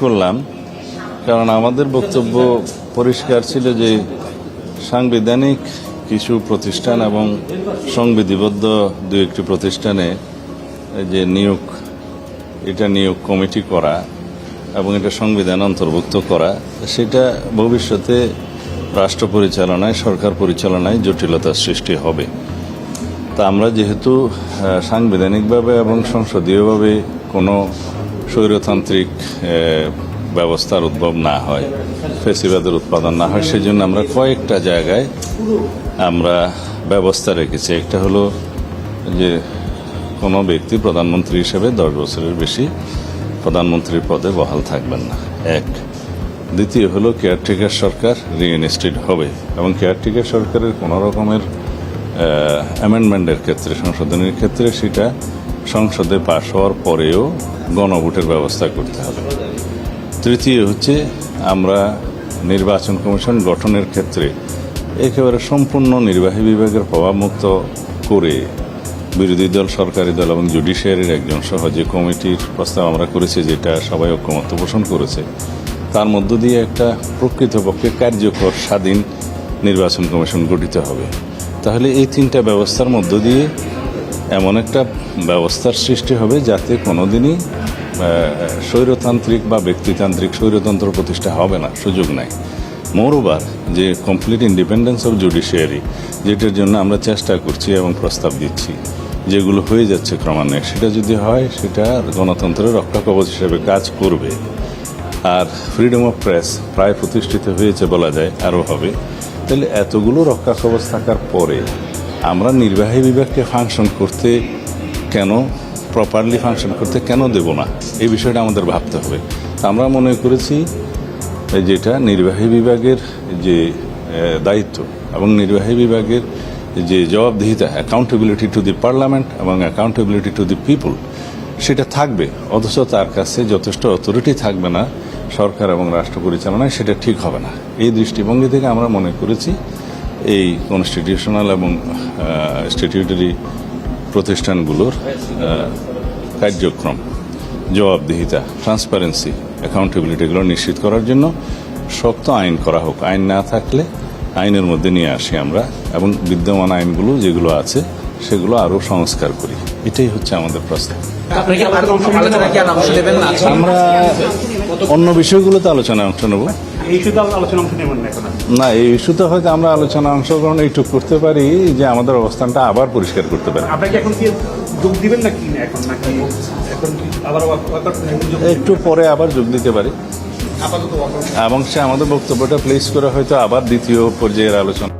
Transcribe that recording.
করলাম, কারণ আমাদের বক্তব্য পরিষ্কার ছিল যে সাংবিধানিক কিছু প্রতিষ্ঠান এবং সংবিধিবদ্ধ দু একটি প্রতিষ্ঠানে যে নিয়োগ কমিটি করা এবং এটা সংবিধান অন্তর্ভুক্ত করা, সেটা ভবিষ্যতে রাষ্ট্র পরিচালনায়, সরকার পরিচালনায় জটিলতার সৃষ্টি হবে। তা আমরা যেহেতু সাংবিধানিকভাবে এবং সংসদীয়ভাবে কোনো স্বৈরতান্ত্রিক ব্যবস্থার উদ্ভব না হয়, ফেসিবাদের উৎপাদন না হয়, সেই জন্য আমরা কয়েকটা জায়গায় আমরা ব্যবস্থা রেখেছি। একটা হলো যে কোনো ব্যক্তি প্রধানমন্ত্রী হিসেবে 10 বছরের বেশি প্রধানমন্ত্রীর পদে বহাল থাকবেন না, এক। দ্বিতীয় হলো কেয়ারটেকার সরকার রিইনস্টেট হবে এবং কেয়ারটেকার সরকারের কোনো রকমের অ্যামেন্ডমেন্টের ক্ষেত্রে, সংশোধনের ক্ষেত্রে সেটা সংসদে পাশ হওয়ার পরেও গণভোটের ব্যবস্থা করতে হবে। তৃতীয় হচ্ছে আমরা নির্বাচন কমিশন গঠনের ক্ষেত্রে একেবারে সম্পূর্ণ নির্বাহী বিভাগের প্রভাবমুক্ত করে বিরোধী দল, সরকারি দল এবং জুডিশিয়ারির একজন সহ যে কমিটির প্রস্তাব আমরা করেছি, যেটা সবাই ঐকমত্য পোষণ করেছে, তার মধ্য দিয়ে একটা প্রকৃতপক্ষে কার্যকর স্বাধীন নির্বাচন কমিশন গঠিত হবে। তাহলে এই তিনটা ব্যবস্থার মধ্য দিয়ে এমন একটা ব্যবস্থার সৃষ্টি হবে যাতে কোনোদিনই স্বৈরতান্ত্রিক বা ব্যক্তিতান্ত্রিক স্বৈরতন্ত্র প্রতিষ্ঠা হবে না, সুযোগ নাই। মোরওভার যে কমপ্লিট ইন্ডিপেন্ডেন্স অফ জুডিশিয়ারি, যেটার জন্য আমরা চেষ্টা করছি এবং প্রস্তাব দিচ্ছি, যেগুলো হয়ে যাচ্ছে ক্রমান্বয়ে, সেটা যদি হয় সেটা গণতন্ত্রের রক্ষাকবচ হিসেবে কাজ করবে। আর ফ্রিডম অফ প্রেস প্রায় প্রতিষ্ঠিত হয়েছে বলা যায়, আরও হবে। তাহলে এতগুলো রক্ষাকবচ থাকার পরে আমরা নির্বাহী বিভাগকে ফাংশন করতে কেন, প্রপারলি ফাংশন করতে কেন দেব না, এই বিষয়টা আমাদের ভাবতে হবে। আমরা মনে করেছি যেটা নির্বাহী বিভাগের যে দায়িত্ব এবং নির্বাহী বিভাগের যে জবাবদিহিতা, অ্যাকাউন্টেবিলিটি টু দি পার্লামেন্ট এবং অ্যাকাউন্টেবিলিটি টু দি পিপল, সেটা থাকবে। অথচ তার কাছে যথেষ্ট অথরিটি থাকবে না সরকার এবং রাষ্ট্র পরিচালনায়, সেটা ঠিক হবে না। এই দৃষ্টিভঙ্গি থেকে আমরা মনে করেছি এই কনস্টিটিউশনাল এবং স্ট্যাটিউটরি প্রতিষ্ঠানগুলোর কার্যক্রম, জবাবদিহিতা, ট্রান্সপারেন্সি, অ্যাকাউন্টেবিলিটিগুলো নিশ্চিত করার জন্য শক্ত আইন করা হোক। আইন না থাকলে আইনের মধ্যে নিয়ে আসি আমরা এবং বিদ্যমান আইনগুলো যেগুলো আছে সেগুলো আরও সংস্কার করি। এটাই হচ্ছে আমাদের প্রস্তাব। আমরা অন্য বিষয়গুলোতে আলোচনায় অংশ নেব না, এই ইস্যুতে হয়তো আমরা আলোচনা অংশগ্রহণ এইটুকু করতে পারি যে আমাদের অবস্থানটা আবার পরিষ্কার করতে পারি। একটু পরে আবার যোগ দিতে পারি এবং সে আমাদের বক্তব্যটা প্লেস করে হয়তো আবার দ্বিতীয় পর্যায়ের আলোচনা